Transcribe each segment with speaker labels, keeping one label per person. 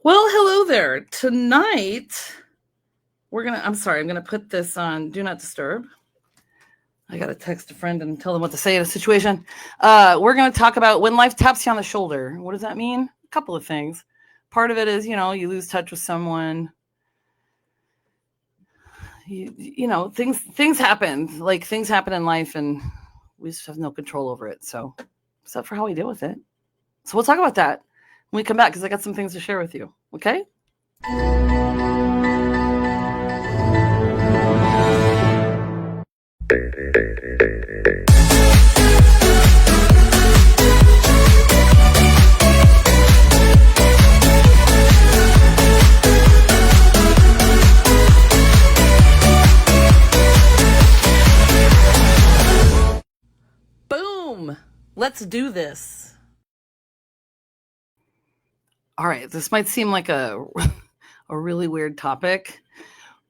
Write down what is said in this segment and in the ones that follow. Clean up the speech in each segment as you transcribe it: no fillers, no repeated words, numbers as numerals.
Speaker 1: Well, hello there. Tonight, I'm going to put this on Do Not Disturb. I got to text a friend and tell them what to say in a situation. We're going to talk about when life taps you on the shoulder. What does that mean? A couple of things. Part of it is, you lose touch with someone. Things happen. Like things happen in life and we just have no control over it. So, except for how we deal with it. So, we'll talk about that when we come back because I got some things to share with you. Okay? Boom! Let's do this. All right, this might seem like a really weird topic,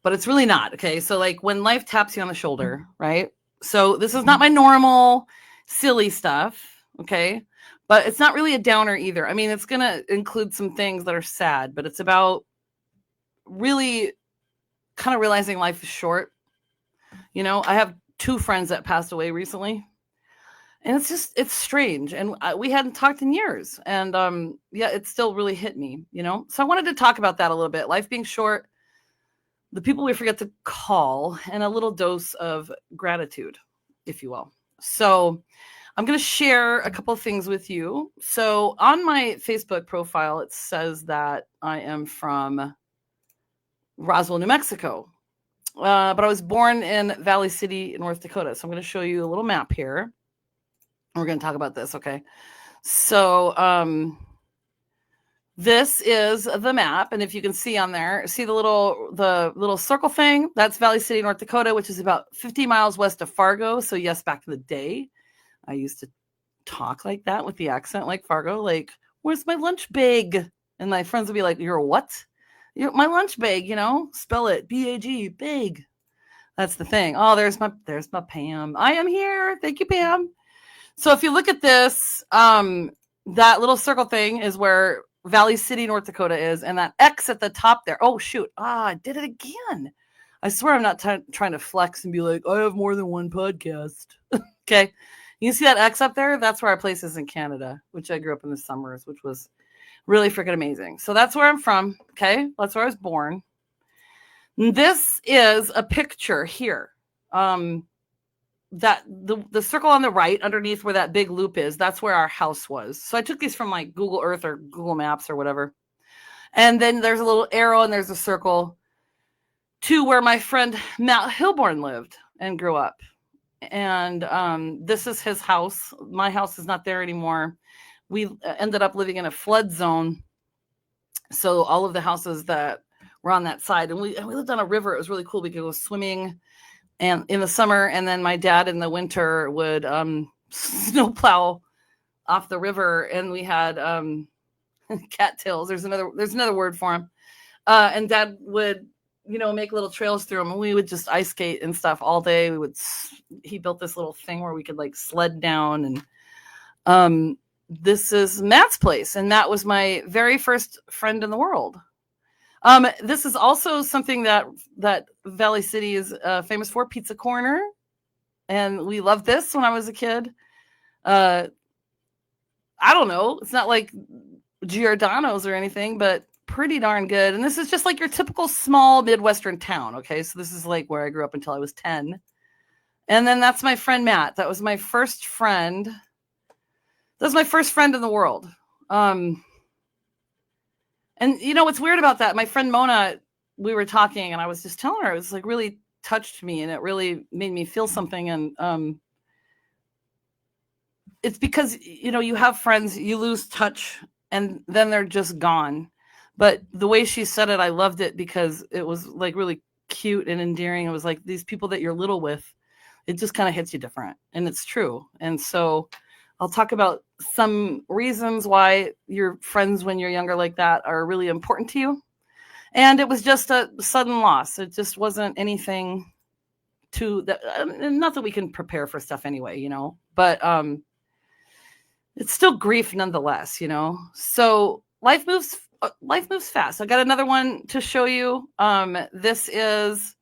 Speaker 1: but it's really not. Okay, so like when life taps you on the shoulder, right? So this is not my normal silly stuff, okay? But it's not really a downer either. I mean, it's going to include some things that are sad, but it's about really kind of realizing life is short. I have two friends that passed away recently. And it's strange. And we hadn't talked in years. And yeah, it still really hit me. So I wanted to talk about that a little bit. Life being short, the people we forget to call, and a little dose of gratitude, if you will. So I'm going to share a couple of things with you. So on my Facebook profile, it says that I am from Roswell, New Mexico. But I was born in Valley City, North Dakota. So I'm going to show you a little map here. We're going to talk about this, okay? So this is the map, and if you can see on there, see the little circle thing? That's Valley City, North Dakota, which is about 50 miles west of Fargo. So yes, back in the day, I used to talk like that with the accent like Fargo, like, where's my lunch bag? And my friends would be like, you're a what? My lunch bag, spell it B-A-G, big. That's the thing. Oh, there's my Pam. I am here. Thank you, Pam. So if you look at this, that little circle thing is where Valley City, North Dakota is, and that X at the top there. Oh, shoot. I did it again. I swear I'm not trying to flex and be like, I have more than one podcast. Okay. You see that X up there? That's where our place is in Canada, which I grew up in the summers, which was really freaking amazing. So that's where I'm from. Okay. That's where I was born. This is a picture here. That the circle on the right underneath where that big loop is, that's where our house was. So I took these from like Google Earth or Google Maps or whatever. And then there's a little arrow and there's a circle to where my friend Matt Hilborn lived and grew up. And this is his house. My house is not there anymore. We ended up living in a flood zone. So all of the houses that were on that side, and we lived on a river. It was really cool. We could go swimming and in the summer, and then my dad in the winter would snowplow off the river, and we had cattails. There's another word for them. And Dad would, make little trails through them, and we would just ice skate and stuff all day. He built this little thing where we could like sled down, and this is Matt's place, and Matt was my very first friend in the world. This is also something that Valley City is famous for, Pizza Corner. And we loved this when I was a kid. I don't know. It's not like Giordano's or anything, but pretty darn good. And this is just like your typical small Midwestern town. Okay. So this is like where I grew up until I was 10. And then that's my friend, Matt. That was my first friend. That's my first friend in the world. And what's weird about that? My friend Mona, we were talking, and I was just telling her, it was like really touched me, and it really made me feel something. And it's because you have friends, you lose touch, and then they're just gone. But the way she said it, I loved it because it was like really cute and endearing. It was like these people that you're little with, it just kind of hits you different, and it's true. And so I'll talk about some reasons why your friends when you're younger like that are really important to you. And it was just a sudden loss. It just wasn't anything to that. Not that we can prepare for stuff anyway, but it's still grief nonetheless, So life moves life moves fast. I got another one to show you. This is,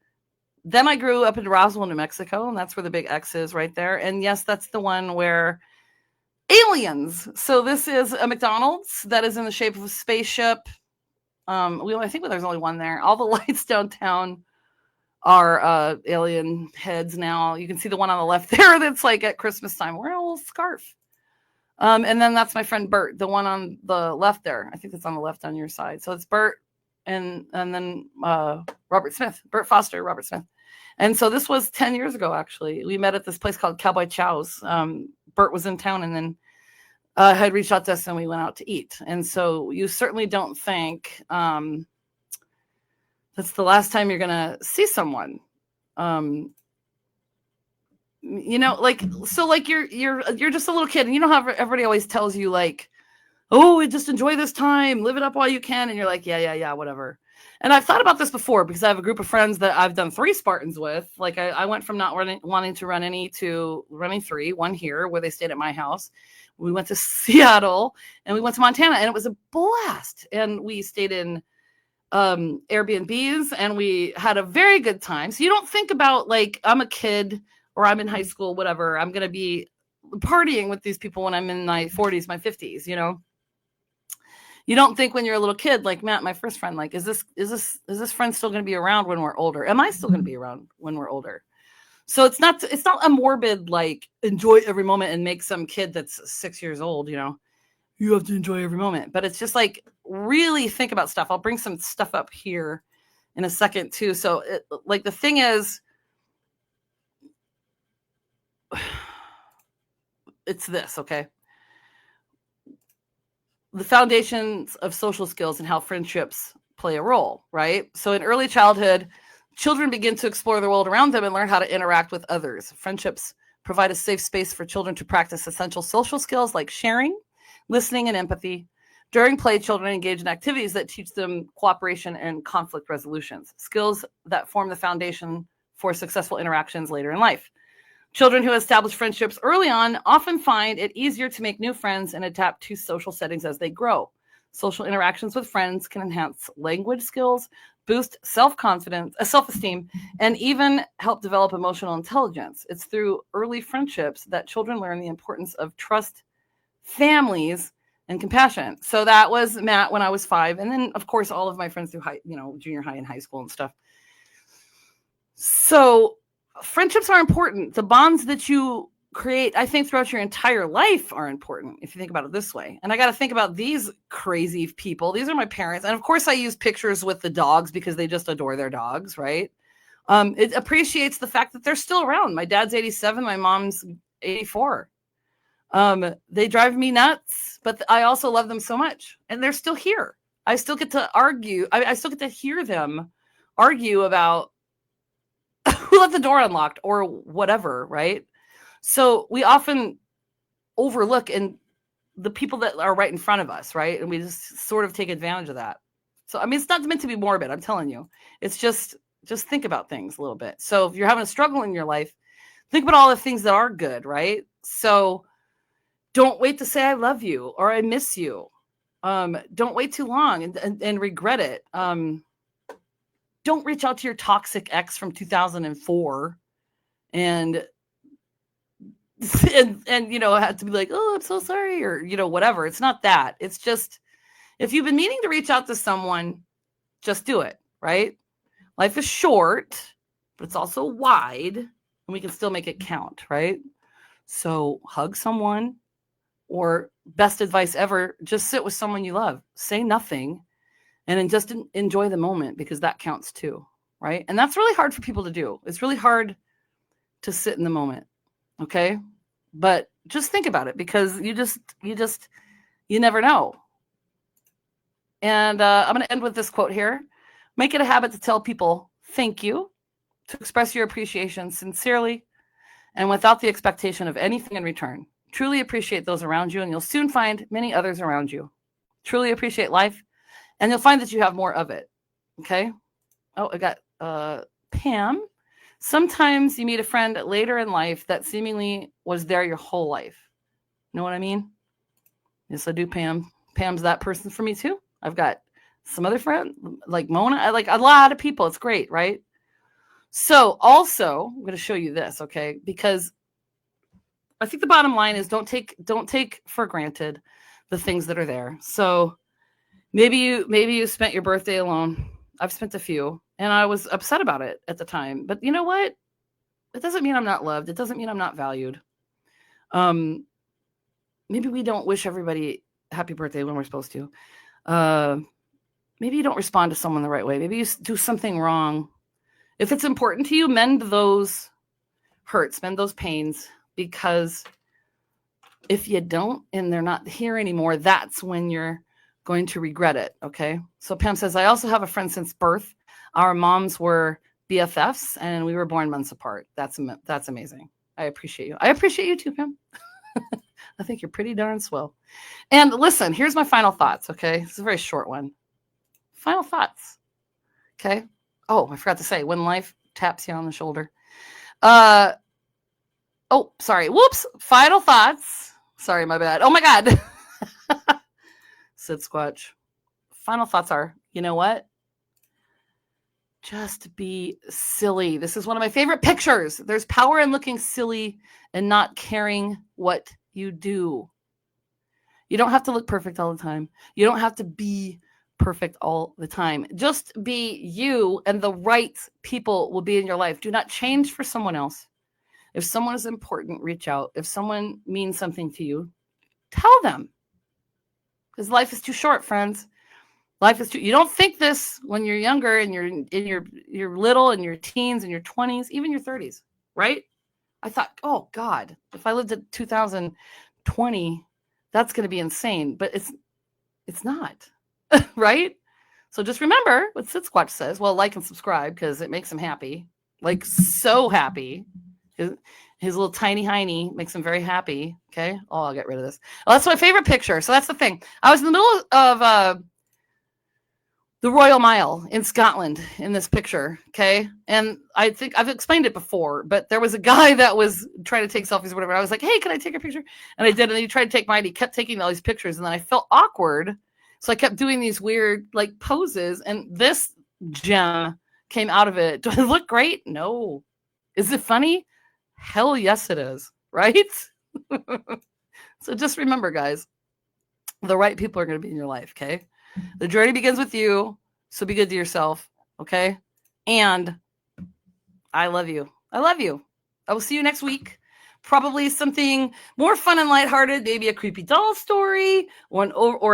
Speaker 1: then I grew up in Roswell, New Mexico, and that's where the big X is right there. And yes, that's the one where aliens. So this is a McDonald's that is in the shape of a spaceship. I think there's only one there. All the lights downtown are alien heads now. You can see the one on the left there that's like at Christmas time wearing a little scarf. And then that's my friend Bert, the one on the left there. I think it's on the left on your side. So it's Bert and then Robert Smith, Bert Foster, Robert Smith. And so this was 10 years ago, actually. We met at this place called Cowboy Chow's. Bert was in town and then had reached out to us and we went out to eat. And so you certainly don't think that's the last time you're going to see someone. You know, like, so like you're just a little kid, and you know how everybody always tells you like, oh, just enjoy this time, live it up while you can. And you're like, yeah, whatever. And I've thought about this before because I have a group of friends that I've done 3 Spartans with. Like I went from not wanting to run any to running 3, one here where they stayed at my house. We went to Seattle and we went to Montana, and it was a blast. And we stayed in Airbnbs and we had a very good time. So you don't think about like, I'm a kid or I'm in high school, whatever, I'm going to be partying with these people when I'm in my 40s, my 50s, you know? You don't think when you're a little kid, like Matt, my first friend, like, is this friend still going to be around when we're older? Am I still going to be around when we're older? So it's not a morbid, like, enjoy every moment and make some kid that's 6 years old, you know, you have to enjoy every moment. But it's just like, really think about stuff. I'll bring some stuff up here in a second too. So like the thing is, it's this, okay? The foundations of social skills and how friendships play a role, right? So in early childhood, children begin to explore the world around them and learn how to interact with others. Friendships provide a safe space for children to practice essential social skills like sharing, listening, and empathy. During play, children engage in activities that teach them cooperation and conflict resolutions, skills that form the foundation for successful interactions later in life. Children who establish friendships early on often find it easier to make new friends and adapt to social settings as they grow. Social interactions with friends can enhance language skills, boost self-confidence, self-esteem, and even help develop emotional intelligence. It's through early friendships that children learn the importance of trust, families, and compassion. So that was Matt when I was 5. And then, of course, all of my friends through junior high and high school and stuff. So friendships are important. The bonds that you create, I think, throughout your entire life are important, if you think about it this way. And I got to think about these crazy people. These are my parents. And of course, I use pictures with the dogs because they just adore their dogs, right? It appreciates the fact that they're still around. My dad's 87. My mom's 84. They drive me nuts, but I also love them so much. And they're still here. I still get to argue. I still get to hear them argue about who left the door unlocked or whatever, right? So we often overlook the people that are right in front of us, right? And we just sort of take advantage of that. So, I mean, it's not meant to be morbid, I'm telling you. It's just think about things a little bit. So if you're having a struggle in your life, think about all the things that are good, right? So don't wait to say I love you or I miss you. Don't wait too long and regret it. Don't reach out to your toxic ex from 2004 and have to be like, oh, I'm so sorry, or, whatever. It's not that. It's just, if you've been meaning to reach out to someone, just do it, right? Life is short, but it's also wide, and we can still make it count, right? So hug someone, or best advice ever, just sit with someone you love. Say nothing. And then just enjoy the moment, because that counts too, right? And that's really hard for people to do. It's really hard to sit in the moment, okay? But just think about it, because you never know. And I'm going to end with this quote here. Make it a habit to tell people thank you, to express your appreciation sincerely and without the expectation of anything in return. Truly appreciate those around you, and you'll soon find many others around you. Truly appreciate life, and you'll find that you have more of it. Okay. Oh, I got Pam. Sometimes you meet a friend later in life that seemingly was there your whole life. Know what I mean? Yes, I do, Pam. Pam's that person for me too. I've got some other friend, like Mona, like a lot of people. It's great, right? So also, I'm going to show you this, okay? Because I think the bottom line is don't take for granted the things that are there. So maybe you spent your birthday alone. I've spent a few, and I was upset about it at the time. But you know what? It doesn't mean I'm not loved. It doesn't mean I'm not valued. Maybe we don't wish everybody happy birthday when we're supposed to. Maybe you don't respond to someone the right way. Maybe you do something wrong. If it's important to you, mend those hurts, mend those pains, because if you don't and they're not here anymore, that's when you're going to regret it. Okay. So Pam says, I also have a friend since birth. Our moms were BFFs and we were born months apart. That's amazing. I appreciate you. I appreciate you too, Pam. I think you're pretty darn swell. And listen, here's my final thoughts. Okay. It's a very short one. Final thoughts. Okay. Oh, I forgot to say, when life taps you on the shoulder. Oh, sorry. Whoops. Final thoughts. Sorry, my bad. Oh my God. Sid Squatch. Final thoughts are, you know what? Just be silly. This is one of my favorite pictures. There's power in looking silly and not caring what you do. You don't have to look perfect all the time. You don't have to be perfect all the time. Just be you, and the right people will be in your life. Do not change for someone else. If someone is important, reach out. If someone means something to you, tell them. Because life is too short, friends. Life is too. You don't think this when you're younger and you're little and your teens and your 20s, even your 30s, right? I thought, oh God, if I lived at 2020, that's going to be insane. But it's not, right? So just remember what Sid Squatch says. Well, like and subscribe because it makes him happy, like so happy. His little tiny hiney makes him very happy. Okay. Oh, I'll get rid of this. Oh, that's my favorite picture. So that's the thing. I was in the middle of the Royal Mile in Scotland in this picture. Okay. And I think I've explained it before, but there was a guy that was trying to take selfies or whatever. I was like, hey, can I take a picture? And I did. And he tried to take mine. He kept taking all these pictures. And then I felt awkward. So I kept doing these weird like poses. And this gem came out of it. Do I look great? No. Is it funny? Hell yes, it is. Right? So just remember, guys, the right people are going to be in your life. Okay. The journey begins with you. So be good to yourself. Okay. And I love you. I love you. I will see you next week. Probably something more fun and lighthearted, maybe a creepy doll story or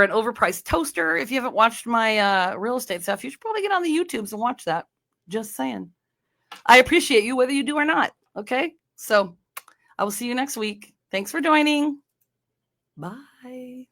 Speaker 1: an overpriced toaster. If you haven't watched my real estate stuff, you should probably get on the YouTubes and watch that. Just saying. I appreciate you whether you do or not. Okay. So I will see you next week. Thanks for joining. Bye.